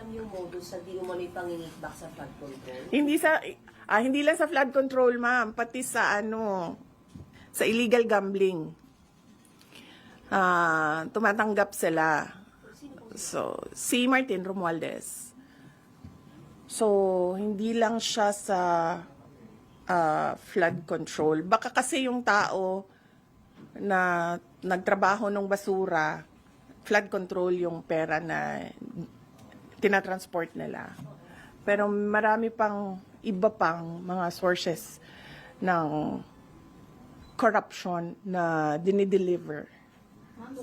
ma'am, yung modus sa di umano'y pangingikbak sa flood control? Hindi lang sa flood control, ma'am, pati sa sa illegal gambling. Tumatanggap sila. So, si Martin Romualdez. So, hindi lang siya sa flood control. Baka kasi yung tao na nagtrabaho ng basura, flood control yung pera na tinatransport nila. Pero marami pang iba pang mga sources ng corruption na dinideliver. Ma'am,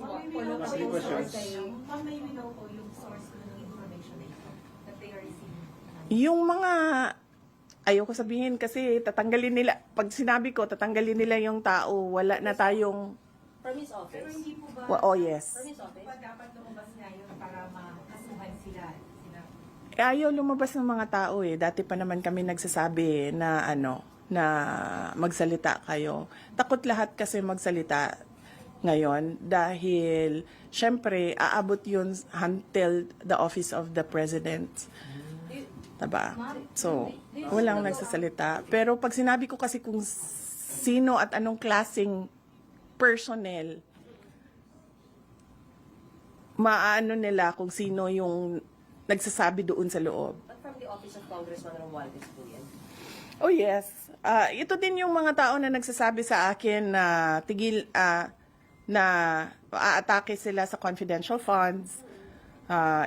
may we know po yung source ng information na ito that they are receiving? Yung mga, ayoko sabihin kasi tatanggalin nila, pag sinabi ko tatanggalin nila yung tao, wala na tayong, From his office? Pero hindi po ba, oh yes. From his office? ba dapat lumabas nga yun para makasuhan sila? Ayaw lumabas ng mga tao eh. Dati pa naman kami nagsasabi na na magsalita kayo. Takot lahat kasi magsalita ngayon dahil syempre aabot yun until the office of the president. Diba? So, walang nagsasalita. Pero pag sinabi ko kasi kung sino at anong klaseng personnel, maano nila kung sino yung nagsasabi doon sa loob. But from the office of Congressman Romualdez po yan? Oh yes. Ito din yung mga tao na nagsasabi sa akin na na aatake sila sa confidential funds.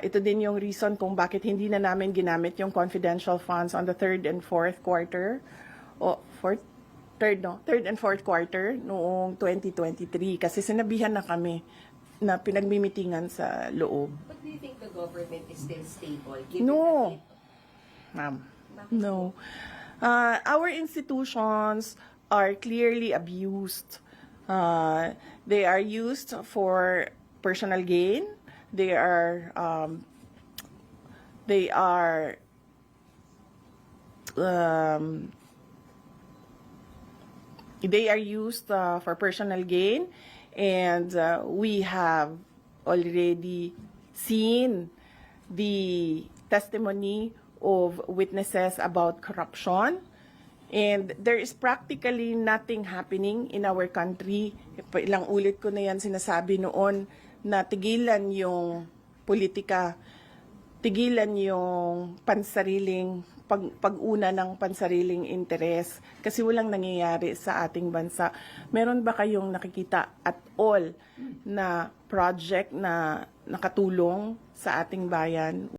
Ito din yung reason kung bakit hindi na namin ginamit yung confidential funds on the third and fourth quarter. Third and fourth quarter noong 2023 kasi sinabihan na kami na pinagmimitingan sa loob. But do you think the government is still stable? No. Ma'am, no. Our institutions are clearly abused. They are used for personal gain. They are used for personal gain, and we have already seen the testimony of witnesses about corruption, and there is practically nothing happening in our country. Ilang ulit ko na yan sinasabi noon na tigilan yung politika, tigilan yung pansariling pag-una ng pansariling interes kasi walang nangyayari sa ating bansa. Meron ba kayong nakikita at all na project na nakatulong sa ating bayan?